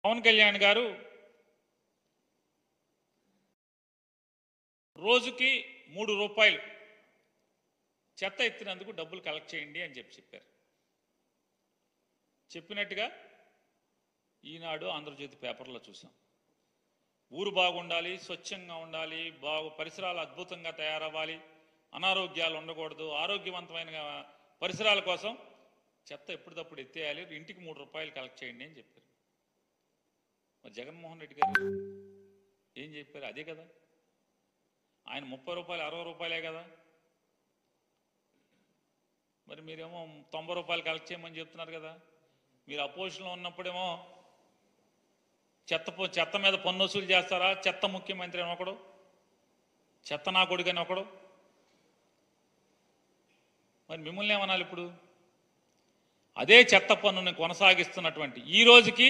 పవన్ కళ్యాణ్ గారు రోజుకి 3 రూపాయలు చెత్త ఎత్తినందుకు డబ్బులు కలెక్ట్ చేయండి అని చెప్పారు. చెప్పినట్టుగా ఈనాడు ఆంధ్రజ్యోతి పేపర్లో చూసాం. ఊరు బాగుండాలి, స్వచ్ఛంగా ఉండాలి, పరిసరాలు అద్భుతంగా తయారవ్వాలి, అనారోగ్యాలు ఉండకూడదు, ఆరోగ్యవంతమైన పరిసరాల కోసం చెత్త ఎప్పటికప్పుడు ఎత్తేయాలి, ఇంటికి 3 రూపాయలు కలెక్ట్ చేయండి అని చెప్పారు. మరి జగన్మోహన్ రెడ్డి గారు ఏం చెప్పారు? అదే కదా. ఆయన 30 రూపాయలు 60 రూపాయలే కదా. మరి మీరేమో 90 రూపాయలు కలెక్ట్ చేయమని చెప్తున్నారు కదా. మీరు అపోజిషన్లో ఉన్నప్పుడేమో చెత్త మీద పన్ను వసూలు చేస్తారా? చెత్త ముఖ్యమంత్రి అని ఒకడు, చెత్త నా కొడుకని ఒకడు. మరి మిమ్మల్ని ఏమనాలి ఇప్పుడు? అదే చెత్త పన్నుని కొనసాగిస్తున్నటువంటి ఈ రోజుకి